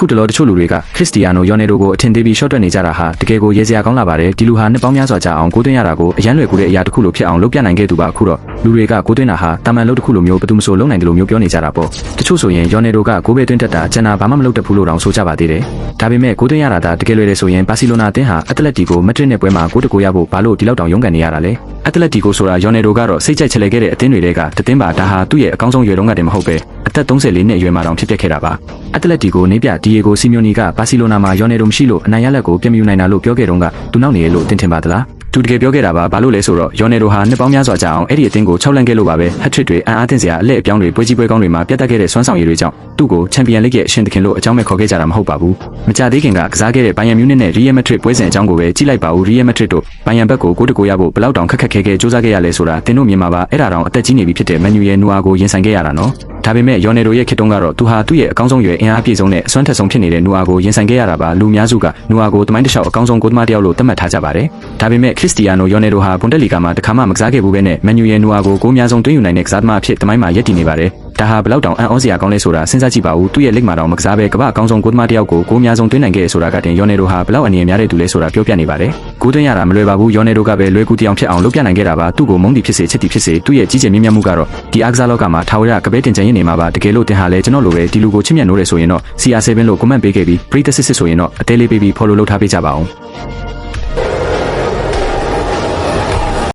အခုတလောတချို့လူတွေကခရစ္စတီယာနိုယော်နယ်ဒိုကိုအထင်သေးပြီးရှော့တွက်နေကြတာဟာတကယ်ကိုရဲစရာကောင်းလာပါတယ်ဒီလူဟာနှစ်ပေါင်းများစွာကြာအောင်ကိုးသွင်းရတာကိုအရန်လွယ်ကူတဲ့အရာတစ်ခုလိုဖြစ်အောင်လုပ်ပြနိုင်ခဲ့သူပါအခုတော့လူတွေကကိုးသွင်းတာဟာတာမန်လုပ်တစ်ခုလိုမျိုးဘယ်သူမှမဆိုလုပ်နိုင်တယ်လို့မျိုးပြောနေကြတာပေါ့တချို့ဆိုရင်ယော်နယ်ဒိုကကိုးပဲသွင်းတတ်တာကျန်တာဘာမှမလုပ်တတ်ဘူးလို့တောင်ဆိုကြပါသေးတယ်ဒါပေမဲ့ကိုးသွင်းရတာတကယ်လွယ်တယ်ဆိုရင်ဘာစီလိုနာအသင်းဟာအက်တလက်တီကိုမက်ဒရစ်နဲ့ပွဲမှာ9-9ရဖို့ဘာလို့ဒီလောက်တောင်ရုန်းကန်နေရတာလဲအက်တလက်တီကိုဆိုတာယော်နယ်ဒိုကတော့စိတ်ကြိုက်ချလဲခဲ့တဲ့အသင်းတွေကတသင်းပါဒါဟာသူ့ရဲ့အကောင်းဆုံးရွယ်တုန်းကတည်းမဟုတ်ပဲအသက်34နှစ်အရွယ်မှာတောင်ဖြစ်ပျက်ခဲ့တာပါအက်တလက်တီကိုနေပြဒီယေဂိုစီမျိုးနီကဘာစီလိုနာမှာယော်နယ်ဒိုမရှိလို့အနိုင်ရလက်ကိုပြည့်မယူနိုင်တာလို့ပြောခဲ့တုန်းကသူနောက်နေရလို့ထင်ပါသလားသူတကယ်ပြောခဲ့တာပါဘာလို့လဲဆိုတော့ယော်နယ်ဒိုဟာနှစ်ပေါင်းများစွာကြာအောင်အဲ့ဒီအသင်းကို6လန့်ခဲ့လို့ပါပဲဟက်ထရစ်တွေအံ့အားသင့်စရာအလက်အပြောင်းတွေပွဲကြီးပွဲကောင်းတွေမှာပြတ်တက်ခဲ့တဲ့စွမ်းဆောင်ရည်တွေကြောင့်သူ့ကိုချန်ပီယံလိဂ်ရဲ့အရှင်သခင်လို့အကြောင်းမဲ့ခေါ်ခဲ့ကြတာမဟုတ်ပါဘူးမကြသေးခင်ကကစားခဲ့တဲ့ဘိုင်ယန်မြူးနစ်နဲ့ရီယယ်မက်ဒရစ်ပွဲစဉ်အကြောင်းကိုပဲကြည့်လိုက်ပါဦးရီယယ်မက်ဒရစ်တို့ဘိုင်ယန်ဘက်ကို9-9ရဖို့ဘလောက်တောင်ခက်ခက်ခဲခဲစူးစမ်းခဲ့ရလဲဆိုတာတင်တို့မြင်မှာပါအဲ့ဒါတောင်အသက်ကြီးနေပြီဖြစ်တဲ့မန်ယူရဲ့နူအာကိုရင်ဆိုင်ခဲ့ရတာနော်ဒါပေမဲ့ယော်နယ်ဒိုရဲ့ခေတ်တုန်းကတော့သူဟာသူ့ရဲ့အကောင်းဆုံးရွယ်အင်အားပြည့်စုံတဲ့အစွမ်းထက်ဆုံးဖြစ်နေတဲ့နူအာကိုရင်ဆိုင်ခဲ့ရတာပါလူများစုကနူအာကိုတမိုင်းတစ်လျှောက်အကောင်းဆုံးဂိုးသမားတစ်ယောက်လို့သတ်မှတ်ထားကြပါတယ်ဒါပေမဲ့ခရစ္စတီယာနိုယော်နယ်ဒိုဟာဘွန်ဒက်လီဂါမှာတစ်ခါမှမကစားခဲ့ဘူးပဲနဲ့မန်ယူရဲ့နူအာကိုဂိုးများဆုံးသွင်းယူနိုင်တဲ့ကစားသမားအဖြစ်တမိုင်းမှာရပ်တည်နေပါတယ်ဒါဟာဘလောက်တောင်အံ့ဩစရာကောင်းလဲဆိုတာစဉ်းစားကြည့်ပါဦးသူ့ရဲ့လိဂ်မှာတောင်မကစားပဲကမ္ဘာအကောင်းဆုံးဂိုးသမားတစ်ယောက်ကိုဂိုးများဆုံးသွင်းနိုင်ခဲ့ဆိုတာကတင်ယော်နယ်ဒိုဟာဘလောက်အနေအများတဲ့သူလဲဆိုတာပြောပြနေပါတယ်ဂိုးသွင်းရတာမလွယ်ပါဘူးယော်နယ်ဒိုကပဲလွယ်ကူတရားဖြစ်အောင်လုပ်ပြနိုင်ခဲ့တာပါသူ့ကိုမုန်းတီဖြစ်စေချစ်တီဖြစ်စေသူ့ရဲ့ကြီးကျယ်မြင့်မြတ်မှုကတော့ဒီအားကစားလောကမှာထာဝရကပဲတင်ကြံရနေမှာပါတကယ်လို့တင်ဟာလဲကျွန်တော်လိုပဲဒီလူကိုချစ်မြတ်နိုးတယ်ဆိုရင်တော့ CR7 လို့ comment ပေးခဲ့ပြီးပရိသတ်စစ်စစ်ဆိုရင်တော့အသေးလေးပေးပြီး follow လုပ်ထားပေးကြပါအောင်